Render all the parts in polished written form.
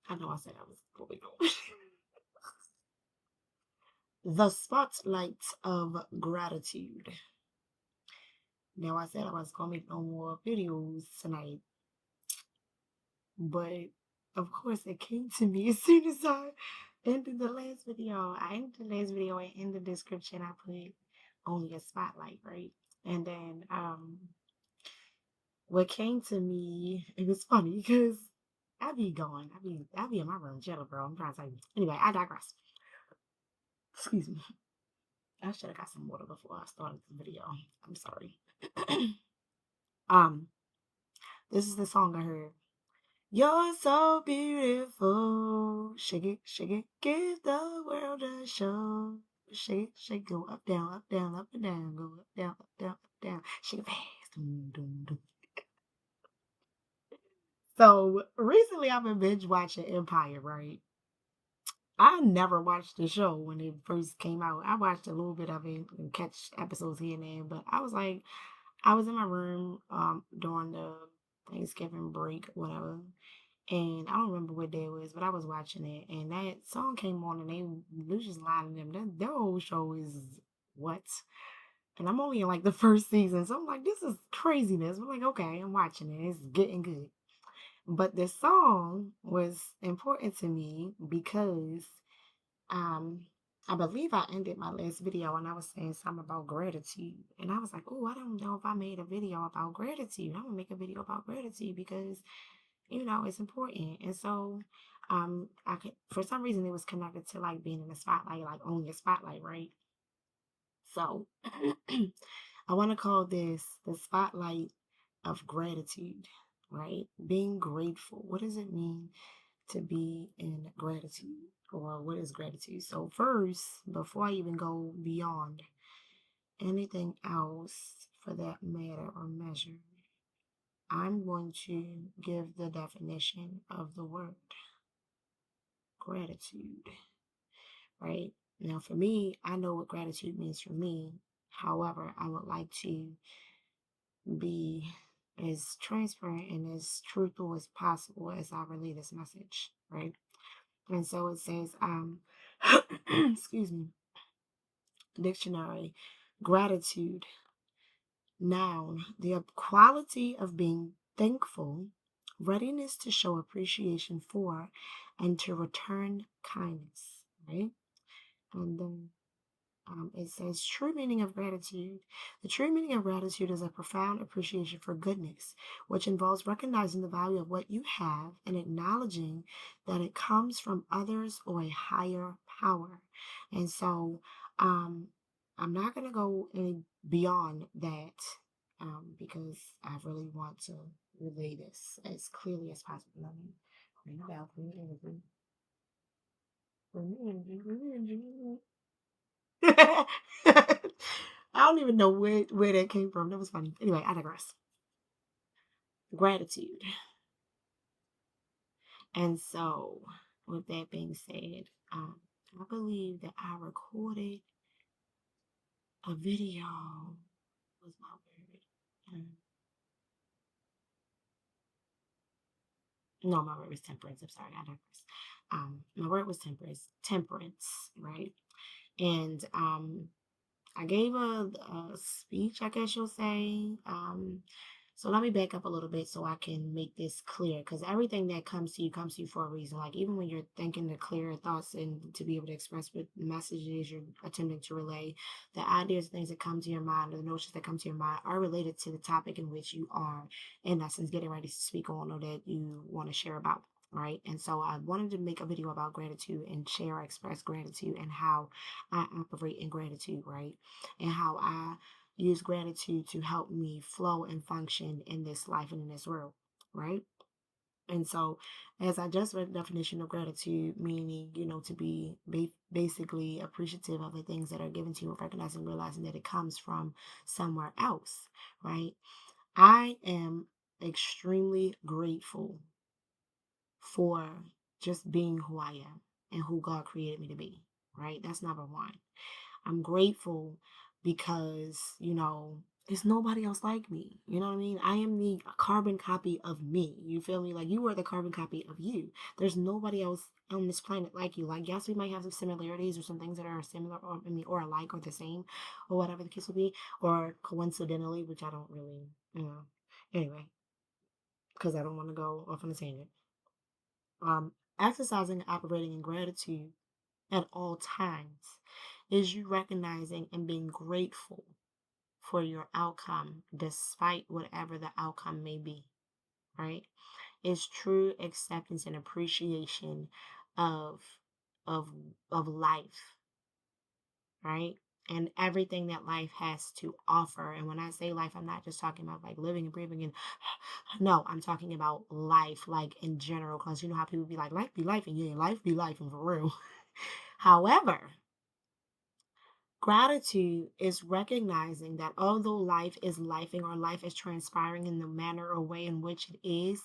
I know I said I was going on. The spotlight of gratitude. Now I said I was gonna make no more videos tonight, but of course it came to me as soon as I ended the last video. I ended the last video and in the description I put only a spotlight, right? And then what came to me, it was funny because I be in my room chilling, bro. I'm trying to tell you. Anyway, I digress. Excuse me. I should have got some water before I started the video. I'm sorry. um, this is the song I heard. You're so beautiful. Shake it, give the world a show. Shake, shake, go up and down, go up, down, up, down. Shake it fast. Dum, dum, dum. So recently I've been binge watching Empire, right? I never watched the show when it first came out. I watched a little bit of it and catch episodes here and there, but I was like, I was in my room during the Thanksgiving break, whatever, and I don't remember what day it was, but I was watching it, and that song came on, and they was just lining them. Their whole show is what? And I'm only in like the first season, so I'm like, this is craziness. I'm like, okay, I'm watching it. It's getting good. But the song was important to me because um I believe I ended my last video and I was saying something about gratitude. And I was like, oh, I don't know if I made a video about gratitude. I'm gonna make a video about gratitude because, it's important. And so I could, for some reason it was connected to like being in the spotlight, like owning a spotlight, right? So I want to call this the spotlight of gratitude, right? Being grateful. What does it mean to be in gratitude? Or what is gratitude? So, first, before I even go beyond anything else for that matter or measure, I'm going to give the definition of the word gratitude, right? Now, for me, I know what gratitude means for me. However, I would like to be as transparent and as truthful as possible as I relay this message, right? And so it says, excuse me, dictionary, gratitude, noun, the quality of being thankful, readiness to show appreciation for, and to return kindness, right? And then it says, true meaning of gratitude. The true meaning of gratitude is a profound appreciation for goodness, which involves recognizing the value of what you have and acknowledging that it comes from others or a higher power. And so um, I'm not going to go any beyond that because I really want to relay this as clearly as possible. Let me ring the bell. Ring the energy. Ring the energy. Ring the energy. I don't even know where that came from. That was funny. Anyway, I digress. Gratitude. And so, with that being said, I believe that I recorded a video. Was my word? No, my word was temperance. I'm sorry, I digress. My word was temperance. Temperance, right? And I gave a speech, I guess you'll say. So let me back up a little bit so I can make this clear because everything that comes to you for a reason. Like even when you're thinking to clear your thoughts and to be able to express what messages you're attempting to relay, the ideas, things that come to your mind, or the notions that come to your mind are related to the topic in which you are, in essence, getting ready to speak on or that you want to share about. Right. And so I wanted to make a video about gratitude and share, express gratitude and how I operate in gratitude, right? And how I use gratitude to help me flow and function in this life and in this world, right? And so, as I just read the definition of gratitude, meaning, to be basically appreciative of the things that are given to you, recognizing, realizing that it comes from somewhere else, right? I am extremely grateful for just being who I am and who God created me to be, right? That's number one. I'm grateful because, There's nobody else like me. You know what I mean? I am the carbon copy of me. You feel me? Like you are the carbon copy of you. There's nobody else on this planet like you. Like, yes, we might have some similarities or some things that are similar or I mean or alike or the same or whatever the case will be, or coincidentally, which I don't really, you know. Anyway, because I don't want to go off on a tangent. Exercising and operating in gratitude at all times is you recognizing and being grateful for your outcome despite whatever the outcome may be, right? It's true acceptance and appreciation of of of life, right? And everything that life has to offer. And when I say life, I'm not just talking about like living and breathing and no, I'm talking about life, like in general, because you know how people be like, life be life, and yeah, life be life, and for real. However, gratitude is recognizing that although life is lifing or life is transpiring in the manner or way in which it is,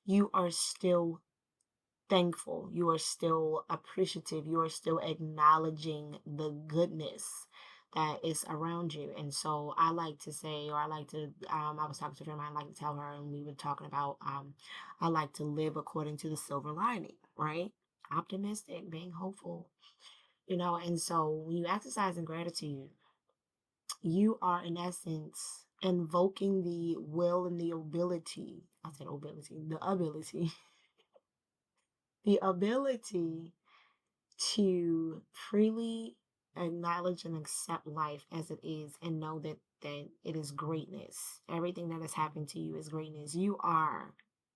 you are still thankful. You are still appreciative. You are still acknowledging the goodness that is around you. And so I like to say, or I like to, I was talking to a friend of mine, I like to tell her, and we were talking about, I like to live according to the silver lining, right? Optimistic, being hopeful, you know. And so when you exercise in gratitude, you are in essence invoking the will and the ability. I said ability, the ability, the ability to freely acknowledge and accept life as it is and know that it is greatness. Everything that has happened to you is greatness. You are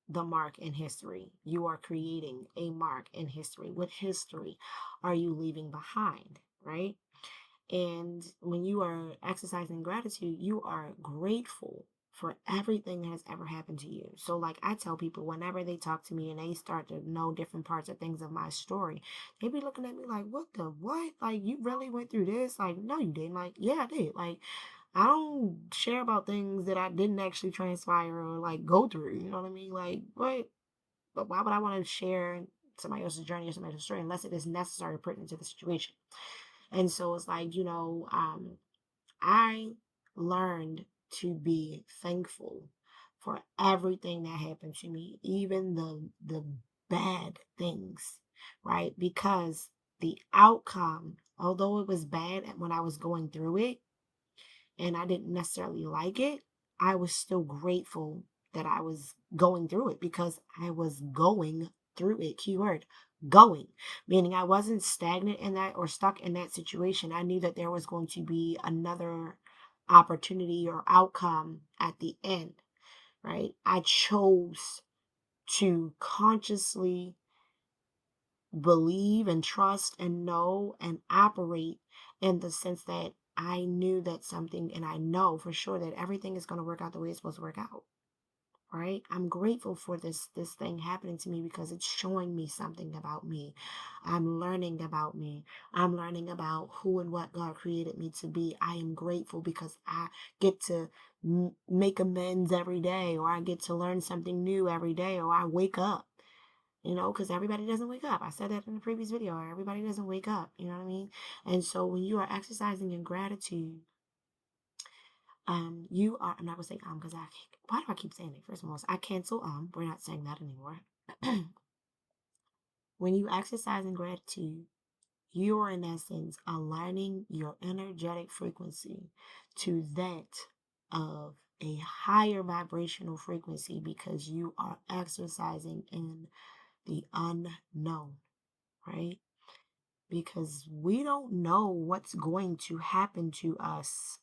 the mark in history. You are creating a mark in history. What history are you leaving behind, right? And when you are exercising gratitude, you are grateful for everything that has ever happened to you. So, like I tell people, whenever they talk to me and they start to know different parts of things of my story, they be looking at me like, what the what? Like, you really went through this? Like, no, you didn't. Like, yeah, I did. Like, I don't share about things that I didn't actually transpire or like go through. You know what I mean? Like, what? But why would I want to share somebody else's journey or somebody else's story unless it is necessary or pertinent to the situation? And so it's like, I learned to be thankful for everything that happened to me, even the bad things, right? Because the outcome, although it was bad when I was going through it and I didn't necessarily like it, I was still grateful that I was going through it because I was going through it. Keyword going, meaning I wasn't stagnant in that or stuck in that situation. I knew that there was going to be another opportunity or outcome at the end, right? I chose to consciously believe and trust and know and operate in the sense that I knew that something, and I know for sure that everything is going to work out the way it's supposed to work out. Right? I'm grateful for this thing happening to me because it's showing me something about me. I'm learning about me. I'm learning about who and what God created me to be. I am grateful because I get to make amends every day, or I get to learn something new every day, or I wake up, because everybody doesn't wake up. I said that in the previous video. Everybody doesn't wake up. You know what I mean? And so when you are exercising in gratitude, you are. I'm not gonna say because I. Why do I keep saying it? First of all, I cancel. We're not saying that anymore. When you exercise in gratitude, you are in essence aligning your energetic frequency to that of a higher vibrational frequency because you are exercising in the unknown, right? Because we don't know what's going to happen to us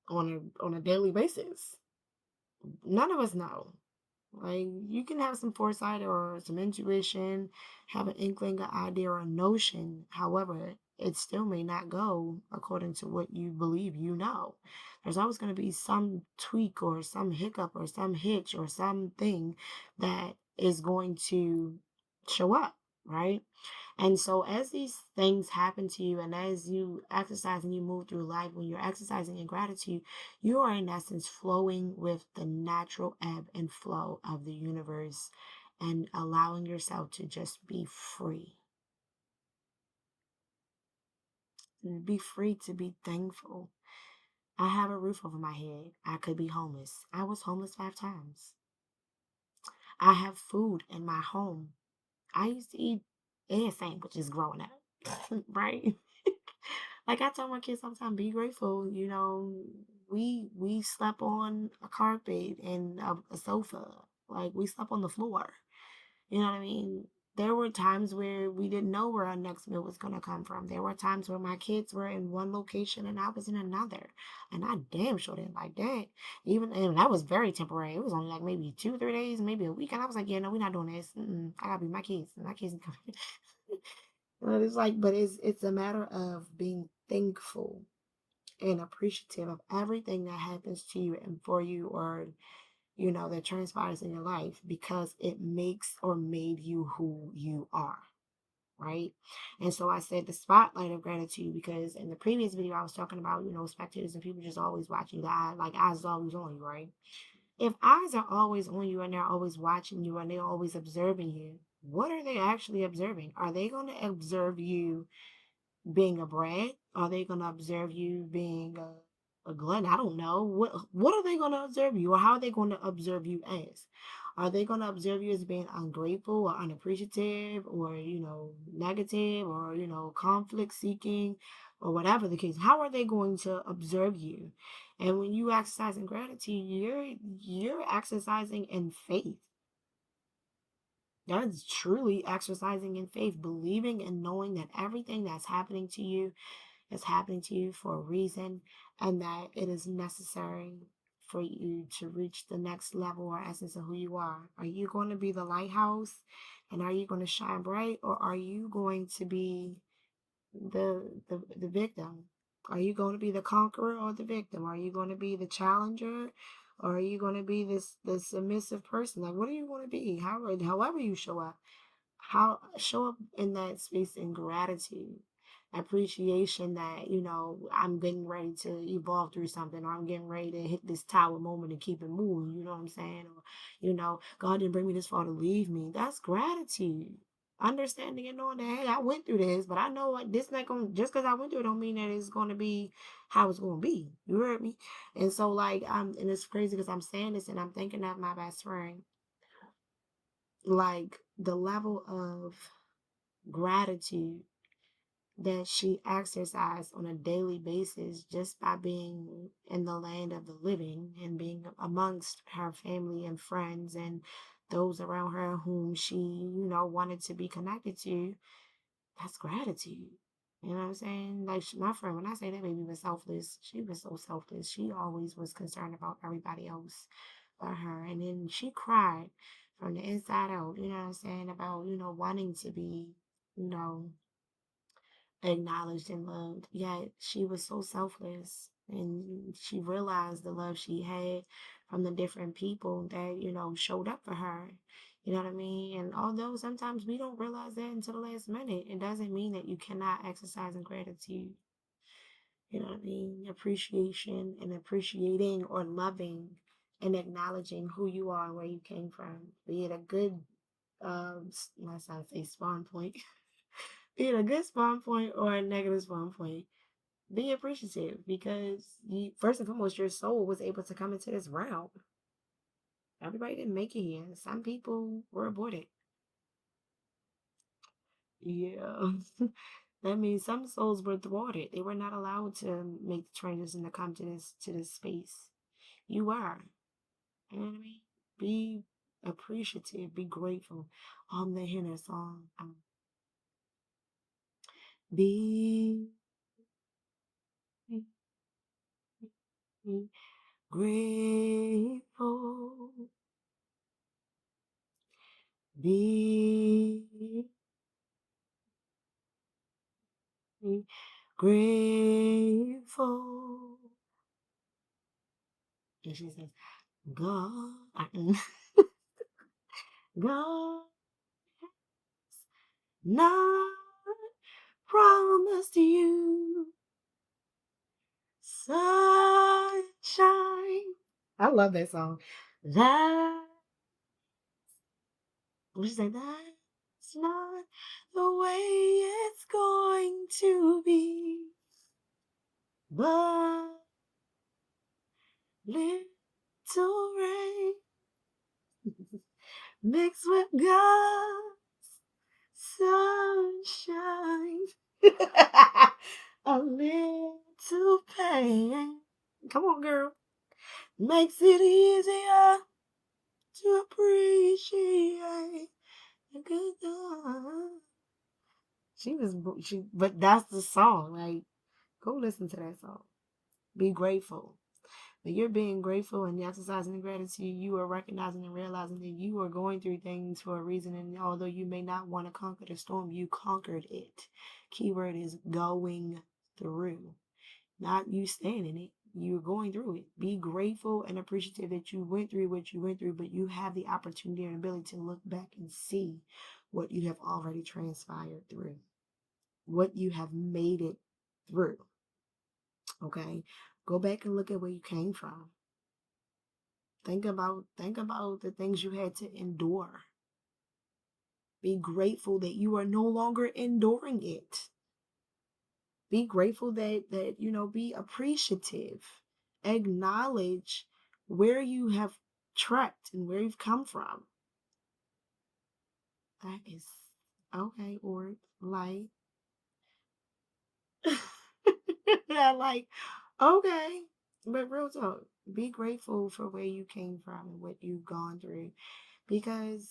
on a daily basis. None of us know. Like, you can have some foresight or some intuition, have an inkling, an idea, or a notion. However, it still may not go according to what you believe you know. There's always going to be some tweak or some hiccup or some hitch or something that is going to show up, right? And so, as these things happen to you, and as you exercise and you move through life, when you're exercising in gratitude, you are in essence flowing with the natural ebb and flow of the universe and allowing yourself to just be free. Be free to be thankful. I have a roof over my head. I could be homeless. I was homeless 5 times. I have food in my home. I used to eat egg sandwiches growing up, right? Like I tell my kids sometimes, be grateful. We slept on a carpet and a sofa. Like we slept on the floor. You know what I mean? There were times where we didn't know where our next meal was going to come from. There were times where my kids were in one location and I was in another. And I damn sure didn't like that. And that was very temporary. It was only like maybe 2, 3 days, maybe a week. And I was like, yeah, no, we're not doing this. I gotta be my kids. My kids. But it's like, but it's a matter of being thankful and appreciative of everything that happens to you and for you, or that transpires in your life, because it makes or made you who you are, right? And so I said the spotlight of gratitude, because in the previous video I was talking about, spectators and people just always watching, the eye, like eyes is always on you, right? If eyes are always on you and they're always watching you and they're always observing you, what are they actually observing? Are they going to observe you being a brat? Are they going to observe you being a glutton? I don't know. What are they going to observe you, or how are they going to observe you as? Are they going to observe you as being ungrateful or unappreciative, or negative, or conflict seeking, or whatever the case? How are they going to observe you? And when you exercise in gratitude, you're exercising in faith. That's truly exercising in faith, believing and knowing that everything that's happening to you is happening to you for a reason, and that it is necessary for you to reach the next level or essence of who you are. Are you going to be the lighthouse and are you going to shine bright, or are you going to be the victim? Are you going to be the conqueror or the victim? Are you going to be the challenger, or are you going to be the submissive person? Like, what are you going to be? However you show up, how show up in that space in gratitude, appreciation that I'm getting ready to evolve through something, or I'm getting ready to hit this tower moment and keep it moving. You know what I'm saying? Or God didn't bring me this far to leave me. That's gratitude. Understanding and knowing that, hey, I went through this, but I know what this not gonna, just because I went through it don't mean that it's gonna be how it's gonna be. You heard me? And so, like, and it's crazy because I'm saying this and I'm thinking of my best friend, like the level of gratitude that she exercised on a daily basis just by being in the land of the living and being amongst her family and friends and those around her whom she, wanted to be connected to. That's gratitude. You know what I'm saying? Like my friend, when I say that baby was selfless, she was so selfless. She always was concerned about everybody else but her. And then she cried from the inside out, you know what I'm saying, about, wanting to be, you know, acknowledged and loved. Yet she was so selfless, and she realized the love she had from the different people that, showed up for her. You know what I mean? And although sometimes we don't realize that until the last minute, it doesn't mean that you cannot exercise in gratitude. You know what I mean? Appreciation and appreciating or loving and acknowledging who you are and where you came from. Be it a good, my son say spawn point, be it a good spawn point or a negative spawn point. Be appreciative, because first and foremost, your soul was able to come into this realm. Everybody didn't make it here. Some people were aborted. Yeah. That means some souls were thwarted. They were not allowed to make the transition to come to this space. You are. You know what I mean? Be appreciative. Be grateful. On the inner song. Be grateful. Be grateful. And she says, God, God not promised you sunshine. I love that song. That, what you say? That's not the way it's going to be. But little rain mixed with God's sunshine. A little pain. Come on, girl. Makes it easier to appreciate a good time. But that's the song. Like, go listen to that song. Be grateful. When you're being grateful and exercising the gratitude, you are recognizing and realizing that you are going through things for a reason. And although you may not want to conquer the storm, you conquered it. Keyword is going through, not you staying in it. You're going through it. Be grateful and appreciative that you went through what you went through, but you have the opportunity and ability to look back and see what you have already transpired through, what you have made it through. Okay? Go back and look at where you came from. Think about the things you had to endure. Be grateful that you are no longer enduring it. Be grateful that be appreciative. Acknowledge where you have trekked and where you've come from. That is okay, or like like okay. But real talk, be grateful for where you came from and what you've gone through, because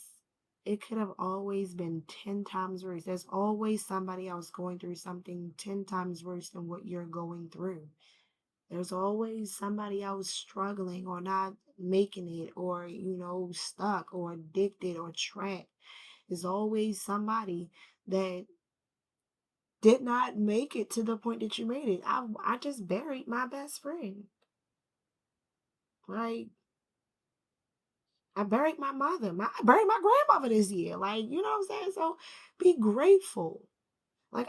it could have always been 10 times worse. There's always somebody else going through something 10 times worse than what you're going through. There's always somebody else struggling or not making it, or, stuck or addicted or trapped. There's always somebody that did not make it to the point that you made it. I just buried my best friend. Like, I buried my mother. I buried my grandmother this year. Like, you know what I'm saying? So be grateful. Like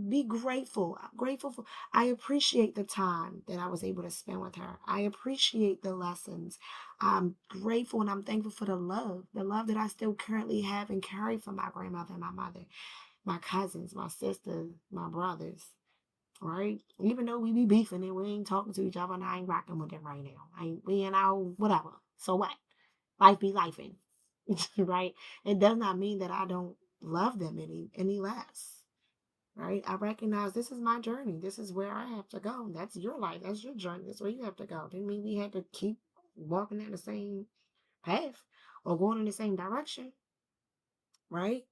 be grateful. I'm grateful for, I appreciate the time that I was able to spend with her. I appreciate the lessons. I'm grateful and I'm thankful for the love that I still currently have and carry from my grandmother and my mother, my cousins, my sisters, my brothers. Right? Even though we be beefing and we ain't talking to each other, and I ain't rocking with them right now. Whatever. So what? Life be lifing. Right? It does not mean that I don't love them any less. Right? I recognize this is my journey. This is where I have to go. That's your life. That's your journey. That's where you have to go. Didn't mean we had to keep walking in the same path or going in the same direction. Right?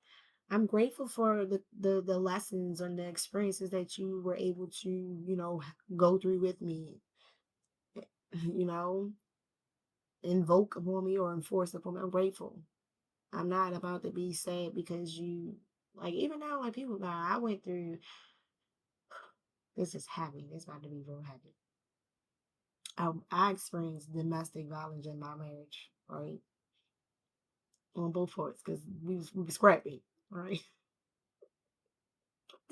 I'm grateful for the lessons and the experiences that you were able to, go through with me, you know, invoke upon me or enforce upon me. I'm grateful. I'm not about to be sad because like, even now, like, people, I went through, this is heavy. This about to be real heavy. I experienced domestic violence in my marriage, right? On both parts, because we was scrapping, right?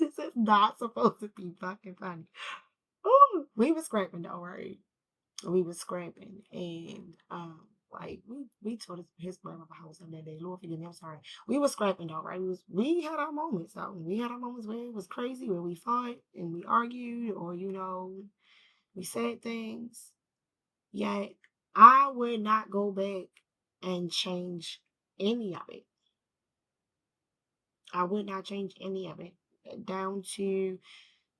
This is not supposed to be fucking funny. Oh, we was scrapping though, right? We was scrapping, and like we told his grandmother house on that day. Lord forgive me, I'm sorry. We was scrapping though, right? We had our moments though. We had our moments where it was crazy, where we fought and we argued, or we said things. Yet I would not go back and change any of it. I would not change any of it. Down to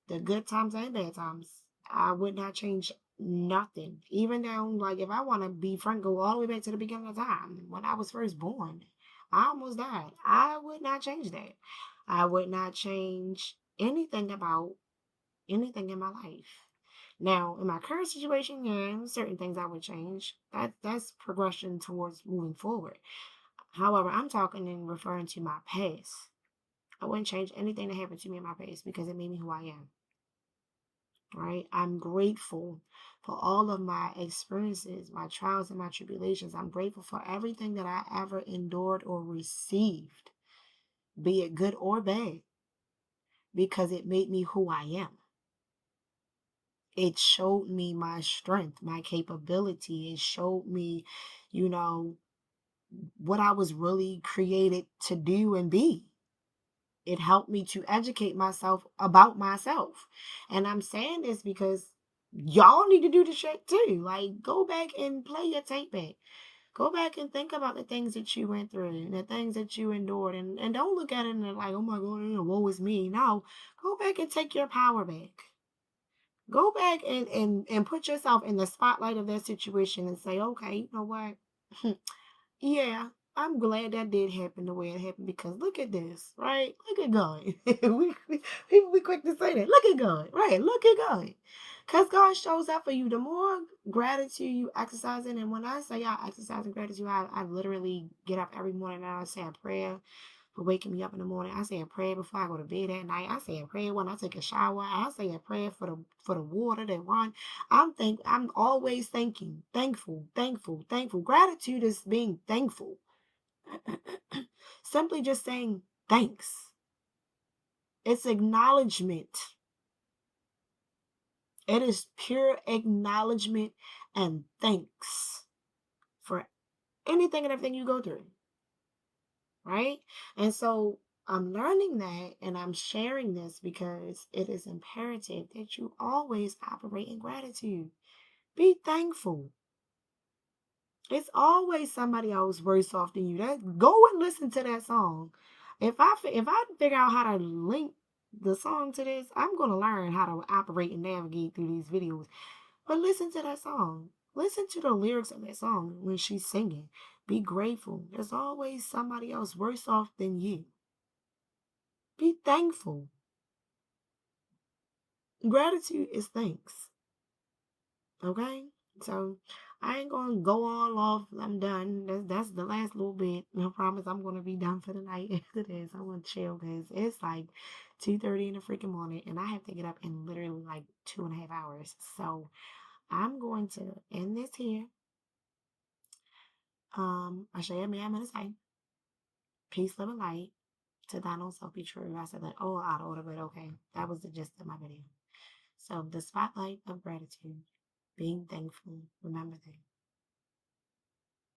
the good times and bad times. I would not change nothing. Even down, like, if I want to be frank, go all the way back to the beginning of time. When I was first born, I almost died. I would not change that. I would not change anything about anything in my life. Now, in my current situation, yeah, certain things I would change. That's progression towards moving forward. However, I'm talking and referring to my past. I wouldn't change anything that happened to me in my past because it made me who I am. Right? I'm grateful for all of my experiences, my trials and my tribulations. I'm grateful for everything that I ever endured or received, be it good or bad, because it made me who I am. It showed me my strength, my capability. It showed me, what I was really created to do and be. It helped me to educate myself about myself. And I'm saying this because y'all need to do the shit too. Like, go back and play your tape back. Go back and think about the things that you went through and the things that you endured. And don't look at it and like, oh my God, woe is me. No, go back and take your power back. Go back and put yourself in the spotlight of that situation and say, okay, you know what? Yeah, I'm glad that did happen the way it happened because look at this, right? Look at God. We quick to say that. Look at God, right? Look at God. Because God shows up for you. The more gratitude you exercising, and when I say I exercise in gratitude, I literally get up every morning and I say a prayer for waking me up in the morning. I say a prayer before I go to bed at night. I say a prayer when I take a shower. I say a prayer for the water that run. I'm always thanking, thankful, thankful, thankful. Gratitude is being thankful. Simply just saying thanks. It's acknowledgement. It is pure acknowledgement and thanks for anything and everything you go through. Right? And so I'm learning that and I'm sharing this because it is imperative that you always operate in gratitude. Be thankful. It's always somebody else worse off than you. That go and listen to that song. If I figure out how to link the song to this, I'm gonna learn how to operate and navigate through these videos. But listen to that song. Listen to the lyrics of that song when she's singing. Be grateful. There's always somebody else worse off than you. Be thankful. Gratitude is thanks. Okay? So I ain't gonna go all off. I'm done. That's the last little bit. I promise I'm gonna be done for the night after this. I'm gonna chill because it's like 2:30 in the freaking morning and I have to get up in literally like 2.5 hours. So I'm going to end this here. I share me I'm gonna say peace, love, and light. To thine own self be true. I said that all out of order, but okay. That was the gist of my video. So the spotlight of gratitude. Being thankful. Remember that.